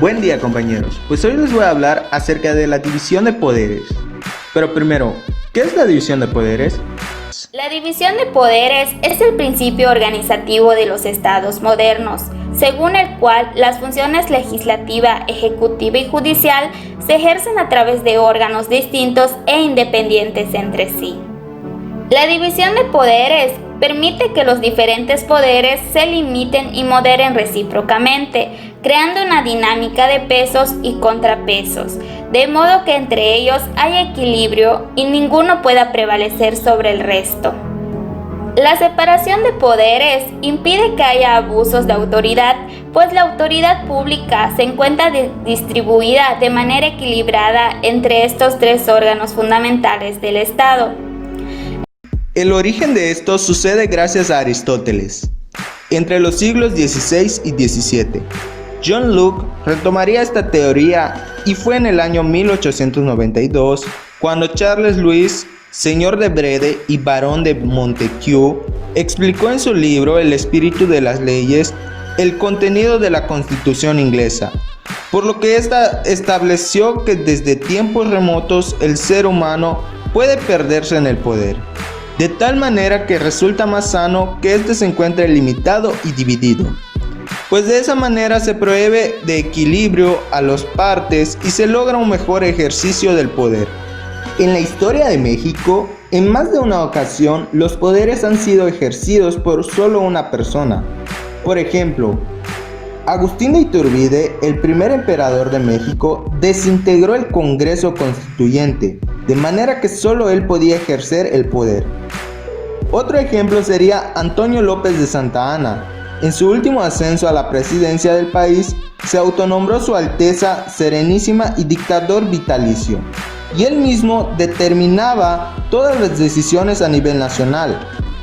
Buen día compañeros, pues hoy les voy a hablar acerca de la división de poderes. Pero primero, ¿qué es la división de poderes? La división de poderes es el principio organizativo de los estados modernos, según el cual las funciones legislativa, ejecutiva y judicial se ejercen a través de órganos distintos e independientes entre sí. La división de poderes permite que los diferentes poderes se limiten y moderen recíprocamente, creando una dinámica de pesos y contrapesos, de modo que entre ellos haya equilibrio y ninguno pueda prevalecer sobre el resto. La separación de poderes impide que haya abusos de autoridad, pues la autoridad pública se encuentra distribuida de manera equilibrada entre estos tres órganos fundamentales del Estado. El origen de esto sucede gracias a Aristóteles. Entre los siglos XVI y XVII, John Locke retomaría esta teoría y fue en el año 1892 cuando Charles Louis, señor de Brede y barón de Montesquieu, explicó en su libro El espíritu de las leyes el contenido de la Constitución inglesa, por lo que ésta estableció que desde tiempos remotos el ser humano puede perderse en el poder, de tal manera que resulta más sano que éste se encuentre limitado y dividido, pues de esa manera se provee de equilibrio a las partes y se logra un mejor ejercicio del poder. En la historia de México, en más de una ocasión, los poderes han sido ejercidos por solo una persona. Por ejemplo, Agustín de Iturbide, el primer emperador de México, desintegró el Congreso Constituyente, de manera que solo él podía ejercer el poder. Otro ejemplo sería Antonio López de Santa Anna. En su último ascenso a la presidencia del país, se autonombró Su Alteza Serenísima y dictador vitalicio, y él mismo determinaba todas las decisiones a nivel nacional.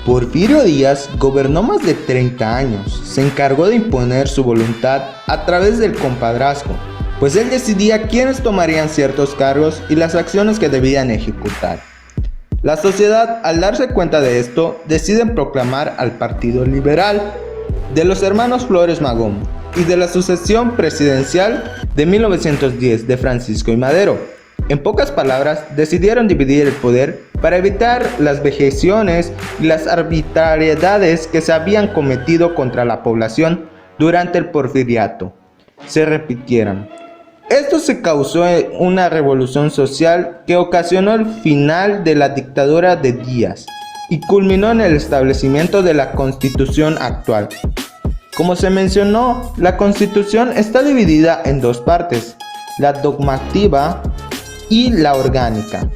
Porfirio Díaz gobernó más de 30 años, se encargó de imponer su voluntad a través del compadrazgo, pues él decidía quiénes tomarían ciertos cargos y las acciones que debían ejecutar. La sociedad, al darse cuenta de esto, deciden proclamar al Partido Liberal de los hermanos Flores Magón y de la sucesión presidencial de 1910 de Francisco y Madero. En pocas palabras, decidieron dividir el poder para evitar las vejaciones y las arbitrariedades que se habían cometido contra la población durante el porfiriato se repitieran. Esto se causó una revolución social que ocasionó el final de la dictadura de Díaz y culminó en el establecimiento de la Constitución actual. Como se mencionó, la Constitución está dividida en dos partes, la dogmativa y la orgánica.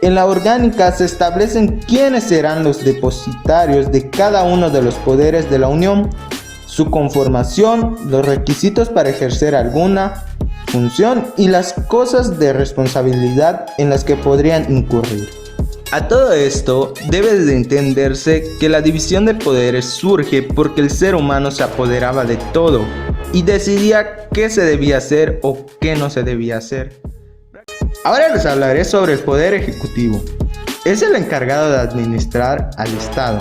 En la orgánica se establecen quiénes serán los depositarios de cada uno de los poderes de la Unión, su conformación, los requisitos para ejercer alguna función y las cosas de responsabilidad en las que podrían incurrir. A todo esto debe de entenderse que la división de poderes surge porque el ser humano se apoderaba de todo y decidía qué se debía hacer o qué no se debía hacer. Ahora les hablaré sobre el poder ejecutivo. Es el encargado de administrar al Estado,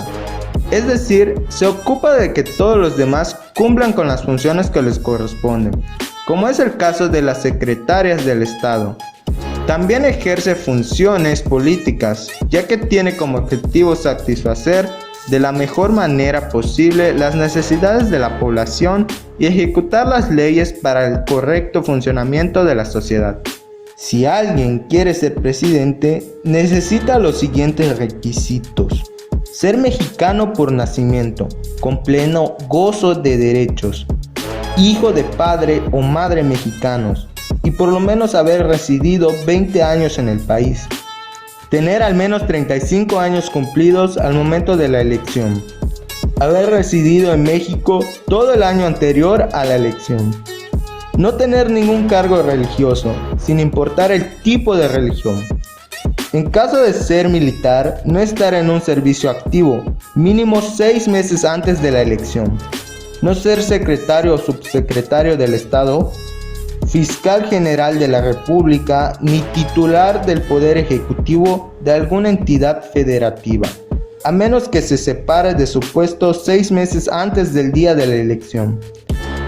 es decir, se ocupa de que todos los demás cumplan con las funciones que les corresponden, como es el caso de las secretarias del Estado. También ejerce funciones políticas, ya que tiene como objetivo satisfacer de la mejor manera posible las necesidades de la población y ejecutar las leyes para el correcto funcionamiento de la sociedad. Si alguien quiere ser presidente, necesita los siguientes requisitos: ser mexicano por nacimiento, con pleno gozo de derechos, hijo de padre o madre mexicanos, y por lo menos haber residido 20 años en el país. Tener al menos 35 años cumplidos al momento de la elección. Haber residido en México todo el año anterior a la elección. No tener ningún cargo religioso, sin importar el tipo de religión. En caso de ser militar, no estar en un servicio activo, mínimo 6 meses antes de la elección. No ser secretario o subsecretario del Estado, fiscal general de la República, ni titular del Poder Ejecutivo de alguna entidad federativa, a menos que se separe de su puesto 6 meses antes del día de la elección.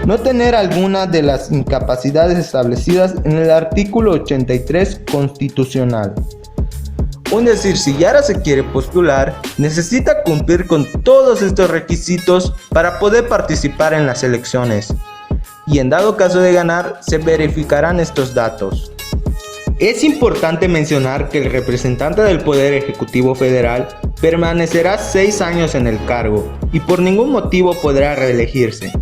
no tener alguna de las incapacidades establecidas en el artículo 83 constitucional. Es decir, si Yara se quiere postular, necesita cumplir con todos estos requisitos para poder participar en las elecciones. Y en dado caso de ganar, se verificarán estos datos. Es importante mencionar que el representante del Poder Ejecutivo Federal permanecerá 6 años en el cargo y por ningún motivo podrá reelegirse,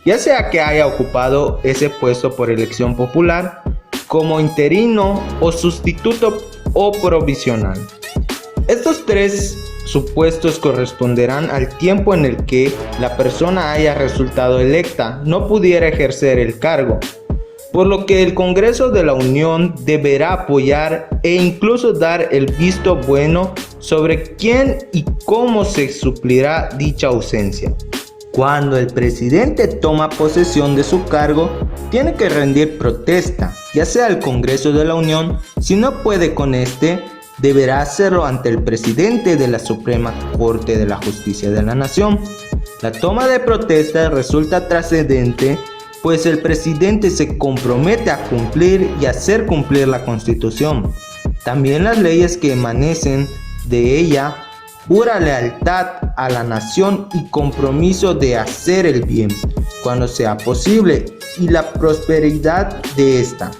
ya sea que haya ocupado ese puesto por elección popular, como interino o sustituto o provisional. Estos 3 supuestos corresponderán al tiempo en el que la persona haya resultado electa, no pudiera ejercer el cargo, por lo que el Congreso de la Unión deberá apoyar e incluso dar el visto bueno sobre quién y cómo se suplirá dicha ausencia. Cuando el presidente toma posesión de su cargo, tiene que rendir protesta, ya sea al Congreso de la Unión. Si no puede con este, deberá hacerlo ante el presidente de la Suprema Corte de la Justicia de la Nación. La toma de protesta resulta trascendente, pues el presidente se compromete a cumplir y hacer cumplir la Constitución. También las leyes que emanen de ella, jura lealtad a la nación y compromiso de hacer el bien, cuando sea posible, y la prosperidad de esta.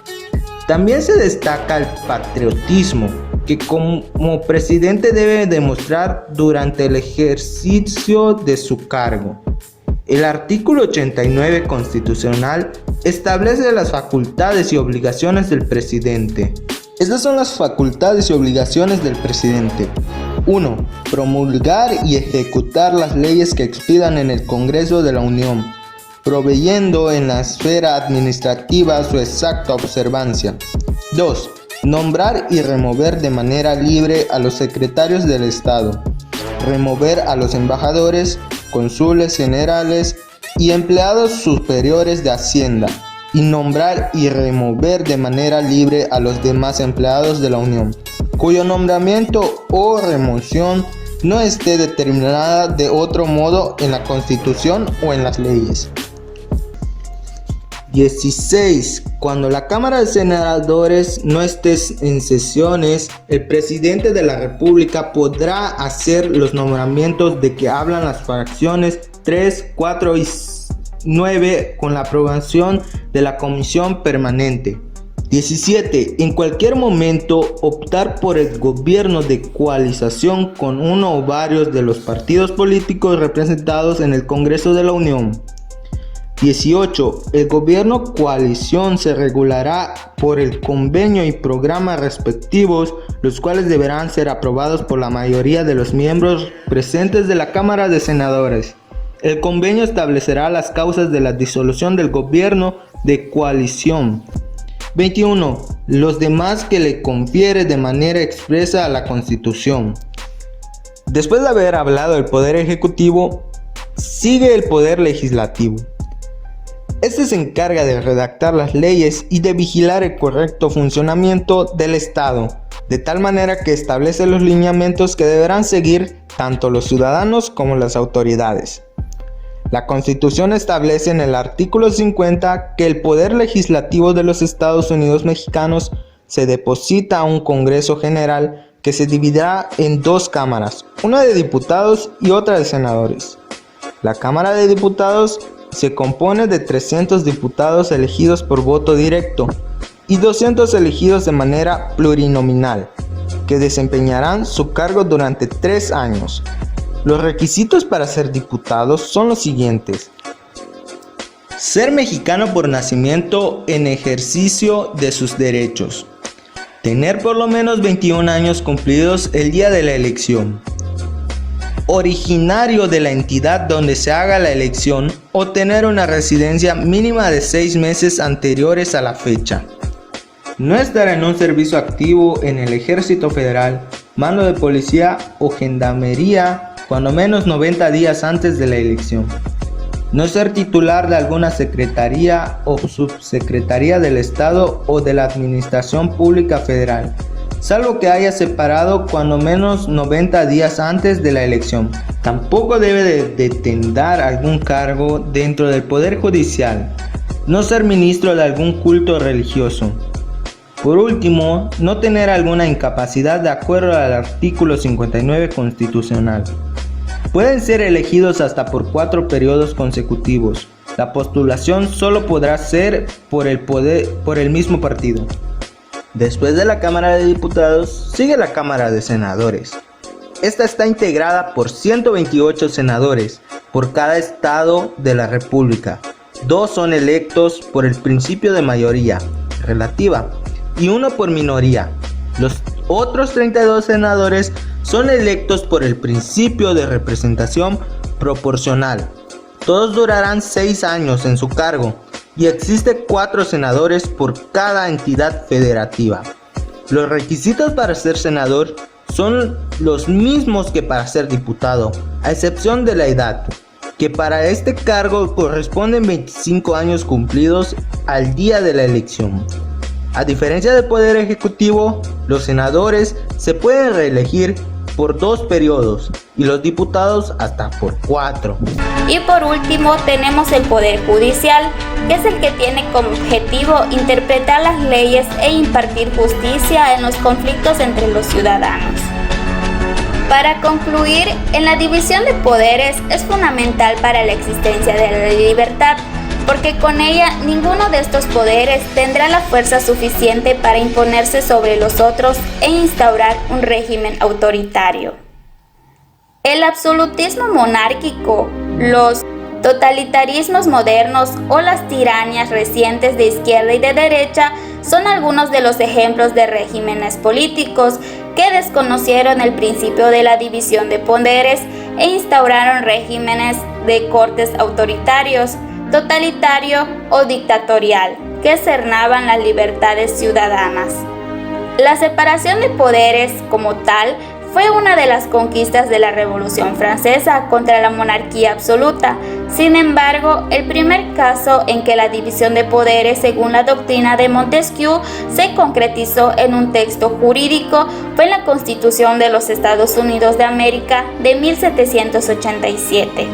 También se destaca el patriotismo, que como presidente debe demostrar durante el ejercicio de su cargo. El artículo 89 constitucional establece las facultades y obligaciones del presidente. Estas son las facultades y obligaciones del presidente. 1. Promulgar y ejecutar las leyes que expidan en el Congreso de la Unión, proveyendo en la esfera administrativa su exacta observancia. 2. Nombrar y remover de manera libre a los secretarios del Estado, remover a los embajadores, cónsules generales y empleados superiores de Hacienda, y nombrar y remover de manera libre a los demás empleados de la Unión, cuyo nombramiento o remoción no esté determinada de otro modo en la Constitución o en las leyes. 16. Cuando la Cámara de Senadores no esté en sesiones, el presidente de la República podrá hacer los nombramientos de que hablan las fracciones 3, 4 y 9 con la aprobación de la Comisión Permanente. 17. En cualquier momento optar por el gobierno de coalición con uno o varios de los partidos políticos representados en el Congreso de la Unión. 18. El gobierno coalición se regulará por el convenio y programa respectivos, los cuales deberán ser aprobados por la mayoría de los miembros presentes de la Cámara de Senadores. El convenio establecerá las causas de la disolución del gobierno de coalición. 21. Los demás que le confiere de manera expresa a la Constitución. Después de haber hablado del Poder Ejecutivo, sigue el Poder Legislativo. Este se encarga de redactar las leyes y de vigilar el correcto funcionamiento del Estado, de tal manera que establece los lineamientos que deberán seguir tanto los ciudadanos como las autoridades. La Constitución establece en el artículo 50 que el Poder Legislativo de los Estados Unidos mexicanos se deposita a un Congreso General que se dividirá en 2 cámaras, una de diputados y otra de senadores. La Cámara de Diputados se compone de 300 diputados elegidos por voto directo y 200 elegidos de manera plurinominal, que desempeñarán su cargo durante 3 años. Los requisitos para ser diputados son los siguientes: ser mexicano por nacimiento en ejercicio de sus derechos, tener por lo menos 21 años cumplidos el día de la elección, originario de la entidad donde se haga la elección o tener una residencia mínima de 6 meses anteriores a la fecha. No estar en un servicio activo en el Ejército Federal, mando de policía o gendarmería cuando menos 90 días antes de la elección. No ser titular de alguna secretaría o subsecretaría del Estado o de la Administración Pública Federal, salvo que haya separado cuando menos 90 días antes de la elección. Tampoco debe de detentar algún cargo dentro del Poder Judicial, no ser ministro de algún culto religioso. Por último, no tener alguna incapacidad de acuerdo al artículo 59 constitucional. Pueden ser elegidos hasta por 4 periodos consecutivos. La postulación solo podrá ser por el mismo partido. Después de la Cámara de Diputados, sigue la Cámara de Senadores. Esta está integrada por 128 senadores por cada estado de la República. 2 son electos por el principio de mayoría relativa y 1 por minoría. Los otros 32 senadores son electos por el principio de representación proporcional. Todos durarán 6 años en su cargo y existe 4 senadores por cada entidad federativa. Los requisitos para ser senador son los mismos que para ser diputado, a excepción de la edad, que para este cargo corresponden 25 años cumplidos al día de la elección. A diferencia del Poder Ejecutivo, los senadores se pueden reelegir por 2 periodos y los diputados hasta por 4. Y por último tenemos el Poder Judicial, que es el que tiene como objetivo interpretar las leyes e impartir justicia en los conflictos entre los ciudadanos. Para concluir, en la división de poderes es fundamental para la existencia de la libertad, porque con ella ninguno de estos poderes tendrá la fuerza suficiente para imponerse sobre los otros e instaurar un régimen autoritario. El absolutismo monárquico, los totalitarismos modernos o las tiranías recientes de izquierda y de derecha son algunos de los ejemplos de regímenes políticos que desconocieron el principio de la división de poderes e instauraron regímenes de cortes autoritarios, totalitario o dictatorial, que cernaban las libertades ciudadanas. La separación de poderes, como tal, fue una de las conquistas de la Revolución Francesa contra la monarquía absoluta. Sin embargo, el primer caso en que la división de poderes, según la doctrina de Montesquieu, se concretizó en un texto jurídico fue en la Constitución de los Estados Unidos de América de 1787.